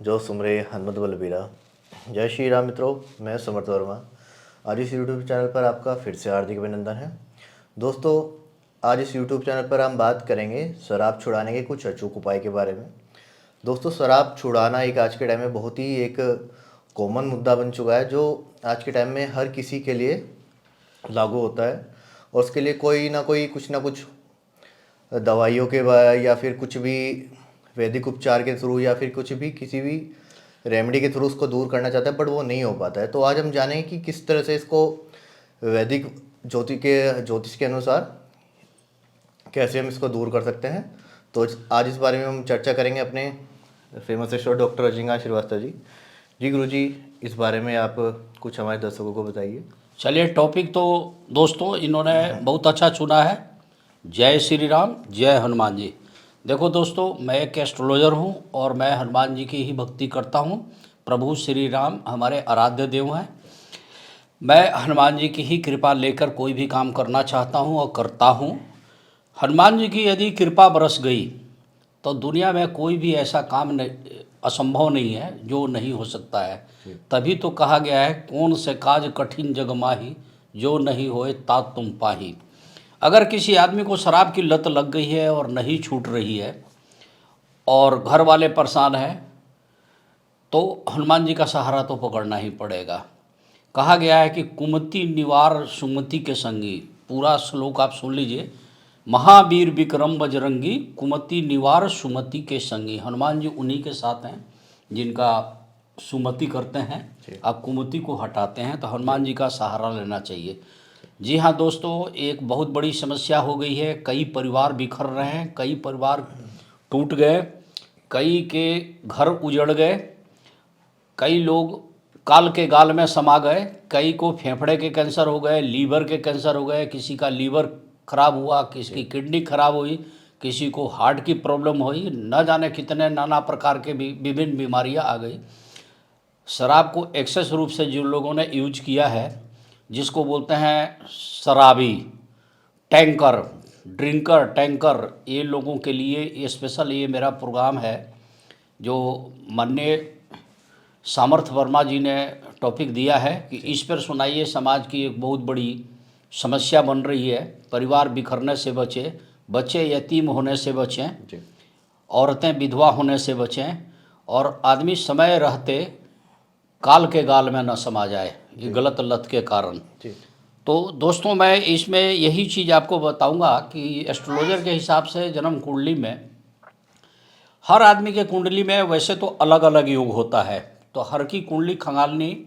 जो सुमरे हनुमत बलबीरा। जय श्री राम मित्रों, मैं समर्थ वर्मा। आज इस यूट्यूब चैनल पर आपका फिर से हार्दिक अभिनंदन है। दोस्तों, आज इस यूट्यूब चैनल पर हम बात करेंगे शराब छुड़ाने के कुछ अचूक उपाय के बारे में। दोस्तों, शराब छुड़ाना एक आज के टाइम में बहुत ही एक कॉमन मुद्दा बन चुका है, जो आज के टाइम में हर किसी के लिए लागू होता है और उसके लिए कोई ना कोई कुछ ना कुछ दवाइयों के या फिर कुछ भी वैदिक उपचार के थ्रू या फिर कुछ भी किसी भी रेमेडी के थ्रू उसको दूर करना चाहता है, बट वो नहीं हो पाता है। तो आज हम जानेंगे कि किस तरह से इसको वैदिक ज्योतिष के अनुसार कैसे हम इसको दूर कर सकते हैं। तो आज इस बारे में हम चर्चा करेंगे अपने famous astrologer doctor Rajnikant Shrivastava ji. जी गुरु जी, इस बारे में आप कुछ हमारे दर्शकों को बताइए। चलिए, टॉपिक तो दोस्तों इन्होंने बहुत अच्छा चुना है। जय श्री राम, जय हनुमान जी। देखो दोस्तों, मैं एक एस्ट्रोलॉजर हूँ और मैं हनुमान जी की ही भक्ति करता हूँ। प्रभु श्री राम हमारे आराध्य देव हैं। मैं हनुमान जी की ही कृपा लेकर कोई भी काम करना चाहता हूँ और करता हूँ। हनुमान जी की यदि कृपा बरस गई तो दुनिया में कोई भी ऐसा काम नहीं, असंभव नहीं है जो नहीं हो सकता है। तभी तो कहा गया है, कौन से काज कठिन जग माही, जो नहीं होए तात तुम पाही। अगर किसी आदमी को शराब की लत लग गई है और नहीं छूट रही है और घर वाले परेशान हैं, तो हनुमान जी का सहारा तो पकड़ना ही पड़ेगा। कहा गया है कि कुमति निवार सुमति के संगी। पूरा श्लोक आप सुन लीजिए। महावीर विक्रम बजरंगी, कुमति निवार सुमति के संगी। हनुमान जी उन्हीं के साथ हैं जिनका सुमति करते हैं, आप कुमति को हटाते हैं। तो हनुमान जी का सहारा लेना चाहिए। जी हाँ दोस्तों, एक बहुत बड़ी समस्या हो गई है। कई परिवार बिखर रहे हैं, कई परिवार टूट गए, कई के घर उजड़ गए, कई लोग काल के गाल में समा गए, कई को फेफड़े के कैंसर हो गए, लीवर के कैंसर हो गए, किसी का लीवर खराब हुआ, किसी की किडनी खराब हुई, किसी को हार्ट की प्रॉब्लम हुई, न जाने कितने नाना प्रकार के विभिन्न बीमारियां आ गई। शराब को एक्सेस रूप से जिन लोगों ने यूज किया है, जिसको बोलते हैं शराबी, टैंकर, ड्रिंकर, टैंकर, ये लोगों के लिए स्पेशल ये मेरा प्रोग्राम है, जो माननीय सामर्थ वर्मा जी ने टॉपिक दिया है कि इस पर सुनाइए। समाज की एक बहुत बड़ी समस्या बन रही है। परिवार बिखरने से बचें, बच्चे यतीम होने से बचें, औरतें विधवा होने से बचें, और आदमी समय रहते काल के गाल में न समा जाए ये गलत लत के कारण। तो दोस्तों, मैं इसमें यही चीज़ आपको बताऊंगा कि एस्ट्रोलॉजर के हिसाब से जन्म कुंडली में, हर आदमी के कुंडली में वैसे तो अलग अलग योग होता है। तो हर की कुंडली खंगालनी,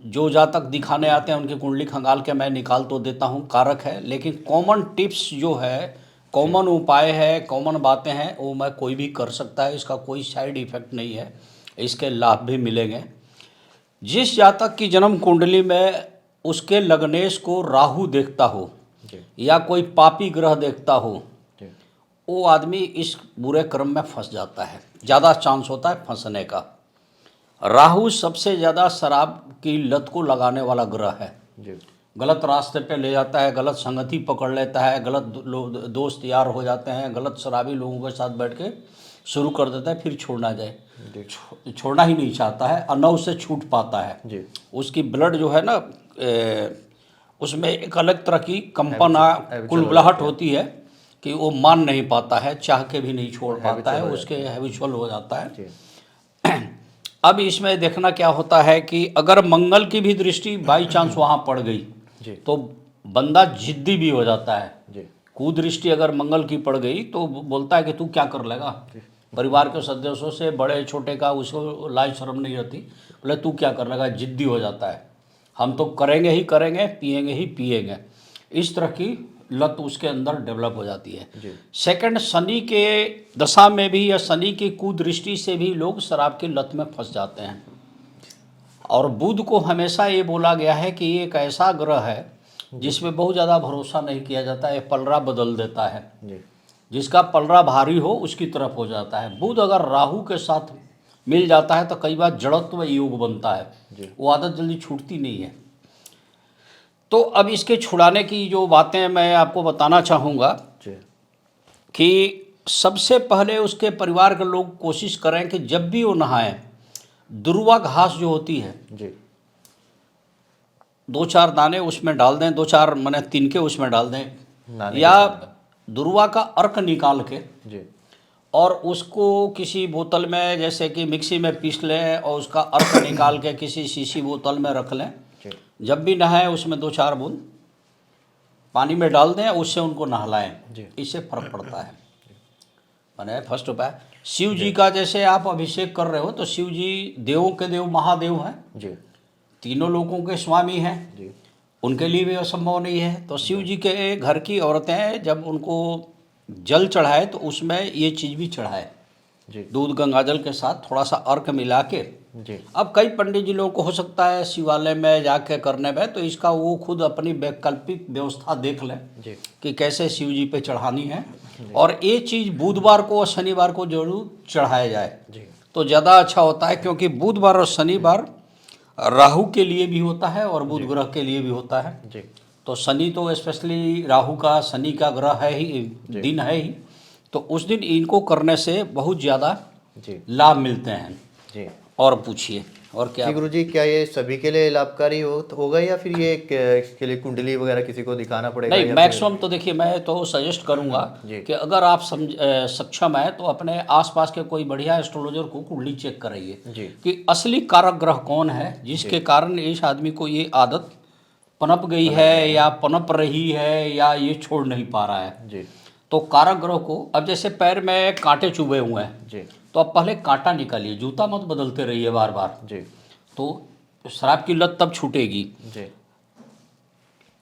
जो जातक दिखाने आते हैं उनकी कुंडली खंगाल के मैं निकाल तो देता हूँ, कारक है। लेकिन कॉमन टिप्स जो है, कॉमन उपाय है, कॉमन बातें हैं, वो मैं कोई भी कर सकता है। इसका कोई साइड इफ़ेक्ट नहीं है, इसके लाभ भी मिलेंगे। जिस जातक की जन्म कुंडली में उसके लग्नेश को राहु देखता हो या कोई पापी ग्रह देखता हो, वो आदमी इस बुरे क्रम में फंस जाता है, ज़्यादा चांस होता है फंसने का। राहु सबसे ज़्यादा शराब की लत को लगाने वाला ग्रह है। गलत रास्ते पे ले जाता है, गलत संगति पकड़ लेता है, गलत दोस्त यार हो जाते हैं, गलत शराबी लोगों के साथ बैठ के शुरू कर देता है, फिर छोड़ना जाए छोड़ना ही नहीं चाहता है और न उससे छूट पाता है। उसकी ब्लड जो है ना, उसमें एक अलग तरह की कंपन कुलबुलाहट होती है कि वो मान नहीं पाता है, चाह के भी नहीं छोड़ पाता है, उसके हैबिचुअल हो जाता है। अब इसमें देखना क्या होता है कि अगर मंगल की भी दृष्टि बाई चांस वहाँ पड़ गई तो बंदा जिद्दी भी हो जाता है। कुदृष्टि अगर मंगल की पड़ गई तो बोलता है कि तू क्या कर लेगा। परिवार के सदस्यों से, बड़े छोटे का उसको लाज शर्म नहीं रहती, बोले तू क्या कर लेगा, जिद्दी हो जाता है। हम तो करेंगे ही करेंगे, पिएंगे ही पिएंगे, इस तरह की लत उसके अंदर डेवलप हो जाती है। सेकंड, शनि के दशा में भी या शनि की कुदृष्टि से भी लोग शराब की लत में फंस जाते हैं। और बुध को हमेशा ये बोला गया है कि ये एक ऐसा ग्रह है जिसमें बहुत ज़्यादा भरोसा नहीं किया जाता है, पलड़ा बदल देता है। जिसका पलड़ा भारी हो उसकी तरफ हो जाता है। बुध अगर राहु के साथ मिल जाता है तो कई बार जड़त्व योग बनता है, वो आदत जल्दी छूटती नहीं है। तो अब इसके छुड़ाने की जो बातें मैं आपको बताना चाहूँगा कि सबसे पहले उसके परिवार के लोग कोशिश करें कि जब भी वो नहाएं, दुर्वा घास जो होती है जी 2-4 दाने उसमें डाल दें, 2-4 मैंने तिनके उसमें डाल दें, नहाने या के समय। दुर्वा का अर्क निकाल के जी और उसको किसी बोतल में, जैसे कि मिक्सी में पीस लें और उसका अर्क निकाल के किसी शीशी बोतल में रख लें। जी जब भी नहाएं उसमें 2-4 बूंद पानी में डाल दें, उससे उनको नहलाएं, जी इससे फर्क पड़ता है। मैंने फर्स्ट उपाय शिव जी का, जैसे आप अभिषेक कर रहे हो तो शिव जी देवों के देव महादेव हैं, जी तीनों लोगों के स्वामी हैं, जी उनके लिए भी असंभव नहीं है। तो शिव जी के घर की औरतें जब उनको जल चढ़ाए तो उसमें ये चीज़ भी चढ़ाए, जी दूध गंगाजल के साथ थोड़ा सा अर्क मिला के। जी अब कई पंडित जी लोगों को हो सकता है शिवालय में जाके करने में, तो इसका वो खुद अपनी वैकल्पिक व्यवस्था देख लें जी कि कैसे शिव जी पे चढ़ानी है। और ये चीज़ बुधवार को और शनिवार को जरूर चढ़ाया जाए जी तो ज़्यादा अच्छा होता है, क्योंकि बुधवार और शनिवार राहु के लिए भी होता है और बुध ग्रह के लिए भी होता है। जी तो शनि तो स्पेशली राहु का, शनि का ग्रह है ही, दिन है ही, तो उस दिन इनको करने से बहुत ज़्यादा जी लाभ मिलते हैं। जी और पूछिए और क्या। जी गुरुजी, क्या ये सभी के लिए लाभकारी होगा या फिर ये इसके लिए कुंडली वगैरह किसी को दिखाना पड़ेगा नहीं, या मैक्सिमम तो देखिए मैं तो सजेस्ट करूंगा जी। कि अगर आप सक्षम है तो अपने आसपास के कोई बढ़िया एस्ट्रोलॉजर को कुंडली चेक कराइए जी कि असली कारक ग्रह कौन है जिसके कारण इस आदमी को ये आदत पनप गई है या पनप रही है या ये छोड़ नहीं पा रहा है। जी तो कारक ग्रह को, अब जैसे पैर में कांटे चुभे हुए हैं जी तो आप पहले कांटा निकालिए, जूता मत बदलते रहिए बार बार, जी तो शराब की लत तब छूटेगी। जी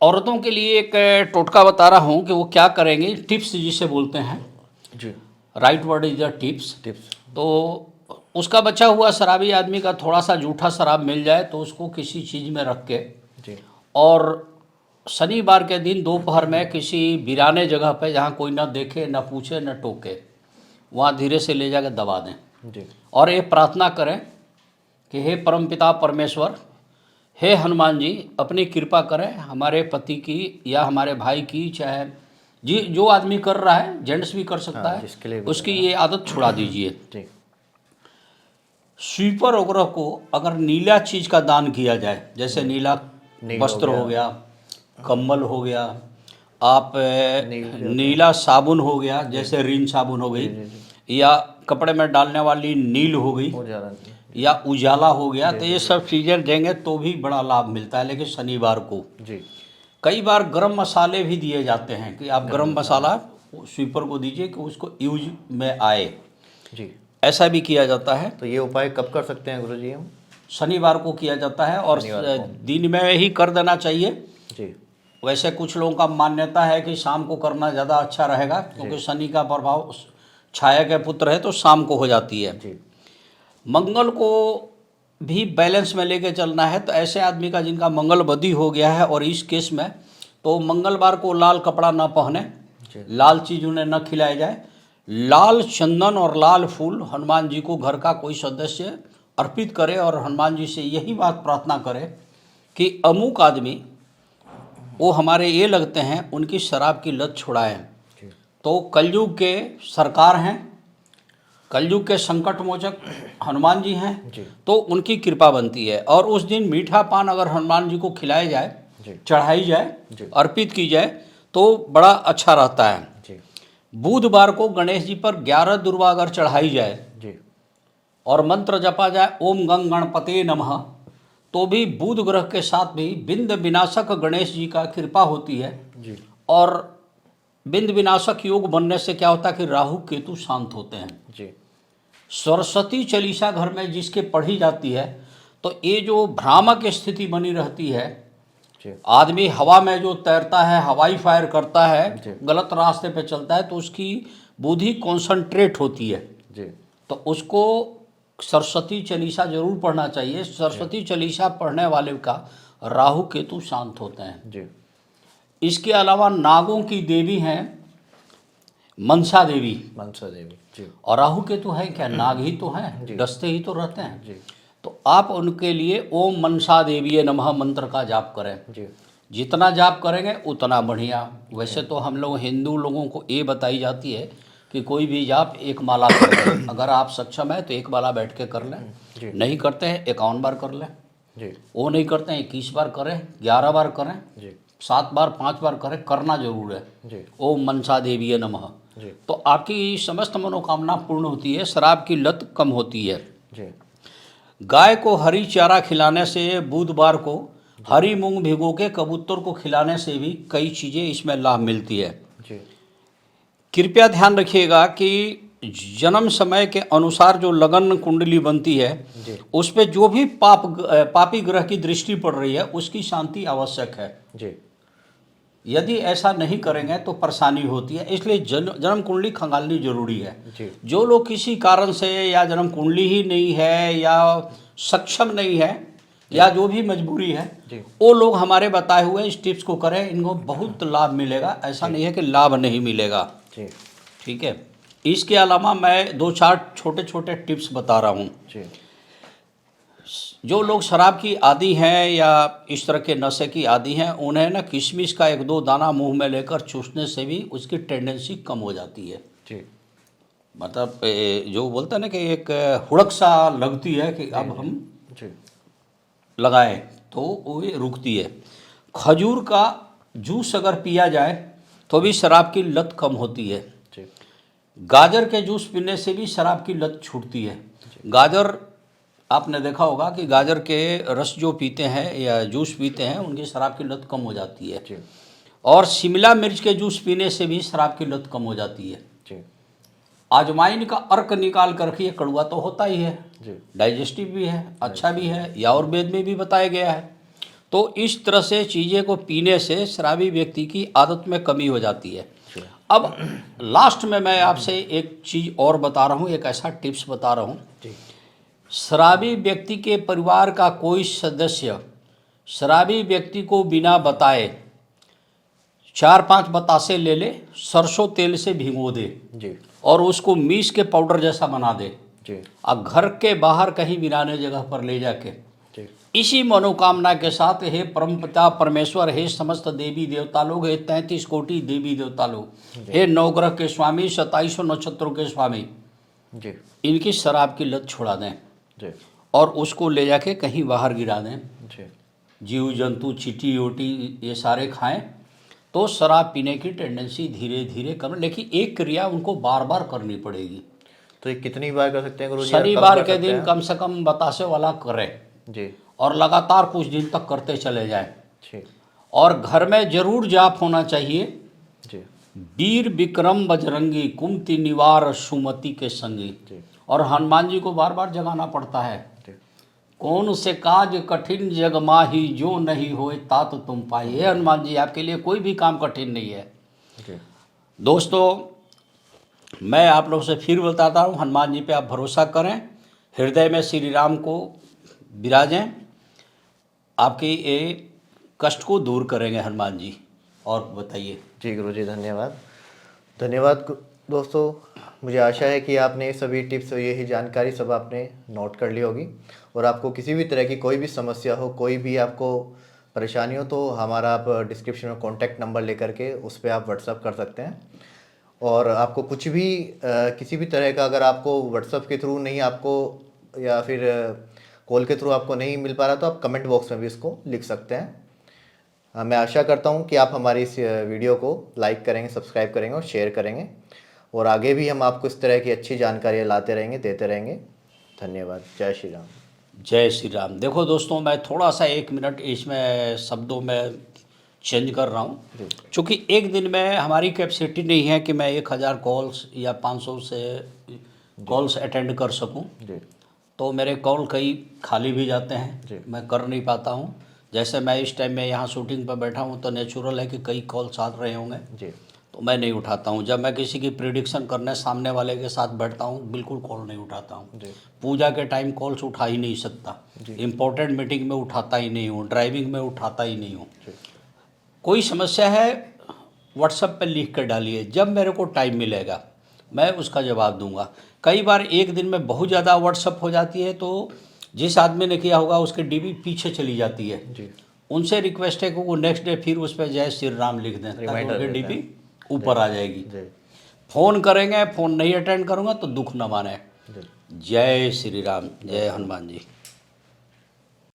औरतों के लिए एक टोटका बता रहा हूँ कि वो क्या करेंगे, टिप्स जिसे बोलते हैं, जी right word is the tips. Tips तो उसका बचा हुआ शराबी आदमी का थोड़ा सा जूठा शराब मिल जाए तो उसको किसी चीज़ में रख के, जी और शनिवार के दिन दोपहर में किसी वीराने जगह पे जहाँ कोई न देखे न पूछे न टोके, वहाँ धीरे से ले जाकर दबा दें जी और ये प्रार्थना करें कि हे परमपिता परमेश्वर, हे हनुमान जी, अपनी कृपा करें हमारे पति की या हमारे भाई की, चाहे जी जो आदमी कर रहा है, जेंट्स भी कर सकता हाँ, है, जिसके लिए भी उसकी ये आदत छुड़ा दीजिए। जी स्वीपर वगैरह को अगर नीला चीज़ का दान किया जाए, जैसे नीला नील वस्त्र हो हो गया, कम्बल हो गया, आप नील नीला साबुन हो गया, जैसे रिन साबुन हो गई, या कपड़े में डालने वाली नील हो गई, हो जा रहा है या उजाला हो गया, तो ये सब चीज़ें देंगे तो भी बड़ा लाभ मिलता है। लेकिन शनिवार को जी कई बार गरम मसाले भी दिए जाते हैं कि आप गरम मसाला स्वीपर को दीजिए कि उसको यूज में आए, जी। ऐसा भी किया जाता है। तो ये उपाय कब कर सकते हैं गुरुजी हम? शनिवार को किया जाता है और शनिवार को। दिन में ही कर देना चाहिए। जी वैसे कुछ लोगों का मान्यता है कि शाम को करना ज़्यादा अच्छा रहेगा, क्योंकि शनि का प्रभाव छाया के पुत्र है तो शाम को हो जाती है। जी मंगल को भी बैलेंस में लेके चलना है, तो ऐसे आदमी का जिनका मंगल बदी हो गया है और इस केस में, तो मंगलवार को लाल कपड़ा ना पहने, जी लाल चीज़ उन्हें न खिलाई जाए, लाल चंदन और लाल फूल हनुमान जी को घर का कोई सदस्य अर्पित करे और हनुमान जी से यही बात प्रार्थना करे कि अमुक आदमी वो हमारे ये लगते हैं, उनकी शराब की लत छुड़ाएं। जी तो कलयुग के सरकार हैं, कलयुग के संकट मोचक हनुमान जी हैं, जी तो उनकी कृपा बनती है। और उस दिन मीठा पान अगर हनुमान जी को खिलाया जाए, जी चढ़ाई जाए, जी अर्पित की जाए तो बड़ा अच्छा रहता है। जी बुधवार को गणेश जी पर 11 दुर्वा अगर चढ़ाई जाए जी और मंत्र जपा जाए ओम गंग गणपते नमः, तो भी बुध ग्रह के साथ भी बिंद विनाशक गणेश जी का कृपा होती है। जी और बिंद विनाशक योग बनने से क्या होता है कि राहु केतु शांत होते हैं। जी सरस्वती चालीसा घर में जिसके पढ़ी जाती है तो ये जो भ्रामक स्थिति बनी रहती है, जी आदमी हवा में जो तैरता है, हवाई फायर करता जी। है, गलत रास्ते पे चलता है, तो उसकी बुद्धि कॉन्संट्रेट होती है। जी तो उसको सरस्वती चालीसा जरूर पढ़ना चाहिए। सरस्वती चालीसा पढ़ने वाले का राहु केतु शांत होते हैं। जी इसके अलावा नागों की देवी हैं मनसा देवी, मनसा देवी। जी और राहु केतु है क्या, नाग ही तो हैं, जी। डसते ही तो रहते हैं। जी तो आप उनके लिए ओम मनसा देवी नमः मंत्र का जाप करें। जी जितना जाप करेंगे उतना बढ़िया। वैसे तो हम लोग हिंदू लोगों को ये बताई जाती है कि कोई भी जाप एक माला कर लें। अगर आप सक्षम है तो एक माला बैठ के कर लें, नहीं करते हैं 51 बार कर लें, जी वो नहीं करते हैं 21 बार करें, 11 बार करें, जी 7 बार 5 बार करें, करना जरूर है। जी ओम मनसा देवीय नमः। जी तो आपकी समस्त मनोकामना पूर्ण होती है, शराब की लत कम होती है। जी गाय को हरी चारा खिलाने से, बुधवार को हरी मूंग भिगो के कबूतर को खिलाने से भी कई चीज़ें इसमें लाभ मिलती है। जी कृपया ध्यान रखिएगा कि जन्म समय के अनुसार जो लगन कुंडली बनती है जी उस पे जो भी पापी ग्रह की दृष्टि पड़ रही है उसकी शांति आवश्यक है। जी यदि ऐसा नहीं करेंगे तो परेशानी होती है, इसलिए जन्म कुंडली खंगालनी जरूरी है। जी जो लोग किसी कारण से या जन्म कुंडली ही नहीं है या सक्षम नहीं है या जो भी मजबूरी है, जी वो लोग हमारे बताए हुए इस टिप्स को करें, इनको बहुत लाभ मिलेगा। ऐसा नहीं है कि लाभ नहीं मिलेगा। जी ठीक है। इसके अलावा मैं 2-4 छोटे छोटे टिप्स बता रहा हूँ। जी जो लोग शराब की आदी हैं या इस तरह के नशे की आदी हैं, उन्हें ना किशमिश का 1-2 दाना मुंह में लेकर चूसने से भी उसकी टेंडेंसी कम हो जाती है। जी मतलब जो बोलते हैं ना कि एक हुड़क सा लगती है कि अब हम जी लगाएं तो वो रुकती है। खजूर का जूस अगर पिया जाए तो भी शराब की लत कम होती है। जी गाजर के जूस पीने से भी शराब की लत छूटती है। गाजर आपने देखा होगा कि गाजर के रस जो पीते हैं या जूस पीते हैं उनकी शराब की लत कम हो जाती है। जी और शिमला मिर्च के जूस पीने से भी शराब की लत कम हो जाती है। जी अजवाइन का अर्क निकाल कर रखिए, कड़वा तो होता ही है, जी डाइजेस्टिव भी है, अच्छा भी है, या आयुर्वेद में भी बताया गया है। तो इस तरह से चीज़ें को पीने से शराबी व्यक्ति की आदत में कमी हो जाती है। जी अब लास्ट में मैं आपसे एक चीज़ और बता रहा हूँ, एक ऐसा टिप्स बता रहा हूँ। जी शराबी व्यक्ति के परिवार का कोई सदस्य शराबी व्यक्ति को बिना बताए 4-5 बतासे ले ले, सरसों तेल से भिगो दे जी और उसको मीस के पाउडर जैसा बना दे, जी और घर के बाहर कहीं वीराने जगह पर ले जाके जी इसी मनोकामना के साथ, हे परमपिता परमेश्वर, हे समस्त देवी देवता लोग, हे 33 कोटि देवी देवता लोग, हे नवग्रह के स्वामी, 27 नक्षत्रों के स्वामी, जी इनकी शराब की लत छुड़ा दें जी और उसको ले जाके कहीं बाहर गिरा दें। जी जीव जंतु चींटी ओटी ये सारे खाएं तो शराब पीने की टेंडेंसी धीरे धीरे कम। लेकिन एक क्रिया उनको बार बार करनी पड़ेगी। तो ये कितनी बार कर सकते हैं गुरुजी? आप कब शनिवार कर के सकते दिन हैं? कम से कम बतासे वाला करें जी और लगातार कुछ दिन तक करते चले जाएं। जी और घर में जरूर जाप होना चाहिए, जी वीर विक्रम बजरंगी, कुमति निवार सुमति के संगी। जी और हनुमान जी को बार बार जगाना पड़ता है। जी कौन से काज कठिन जग माही, जो नहीं होए तात तुम पाई। हे हनुमान जी, आपके लिए कोई भी काम कठिन नहीं है। जी दोस्तों, मैं आप लोग से फिर बताता हूँ, हनुमान जी पे आप भरोसा करें, हृदय में श्री राम को विराजें, आपकी ये कष्ट को दूर करेंगे हनुमान जी। और बताइए। जी गुरुजी, धन्यवाद धन्यवाद दोस्तों, मुझे आशा है कि आपने ये सभी टिप्स और यही जानकारी सब आपने नोट कर ली होगी। और आपको किसी भी तरह की कोई भी समस्या हो, कोई भी आपको परेशानी हो, तो हमारा आप डिस्क्रिप्शन में कॉन्टैक्ट नंबर लेकर के उस पर आप व्हाट्सअप कर सकते हैं। और आपको कुछ भी किसी भी तरह का अगर आपको व्हाट्सअप के थ्रू नहीं, आपको या फिर कॉल के थ्रू आपको नहीं मिल पा रहा, तो आप कमेंट बॉक्स में भी इसको लिख सकते हैं। मैं आशा करता हूँ कि आप हमारी इस वीडियो को लाइक करेंगे, सब्सक्राइब करेंगे और शेयर करेंगे। और आगे भी हम आपको इस तरह की अच्छी जानकारियाँ लाते रहेंगे, देते रहेंगे। धन्यवाद। जय श्री राम। जय श्री राम। देखो दोस्तों, मैं थोड़ा सा 1 मिनट इसमें शब्दों में चेंज कर रहा हूँ, क्योंकि एक दिन में हमारी कैपेसिटी नहीं है कि मैं 1000 कॉल्स या 500 से कॉल्स अटेंड कर सकूँ। जी तो मेरे कॉल कई खाली भी जाते जी। हैं, मैं कर नहीं पाता हूँ। जैसे मैं इस टाइम में यहाँ शूटिंग पर बैठा हूँ तो नेचुरल है कि कई कॉल्स आ रहे होंगे, जी तो मैं नहीं उठाता हूँ। जब मैं किसी की प्रिडिक्शन करने सामने वाले के साथ बैठता हूँ, बिल्कुल कॉल नहीं उठाता हूँ। जी पूजा के टाइम कॉल्स उठा ही नहीं सकता, इम्पोर्टेंट मीटिंग में उठाता ही नहीं हूँ, ड्राइविंग में उठाता ही नहीं हूँ। कोई समस्या है व्हाट्सएप पर लिख कर डालिए, जब मेरे को टाइम मिलेगा मैं उसका जवाब दूंगा। कई बार एक दिन में बहुत ज़्यादा व्हाट्सएप हो जाती है, तो जिस आदमी ने किया होगा उसके डीपी पीछे चली जाती है। जी उनसे रिक्वेस्ट है कि वो नेक्स्ट डे फिर उस पर जय श्री राम लिख दें, ताकि रिमाइंडर उनकी देते हैं। डीपी ऊपर आ जाएगी। जी फ़ोन करेंगे, फ़ोन नहीं अटेंड करूँगा तो दुख न माने। जय श्री राम, जय हनुमान जी।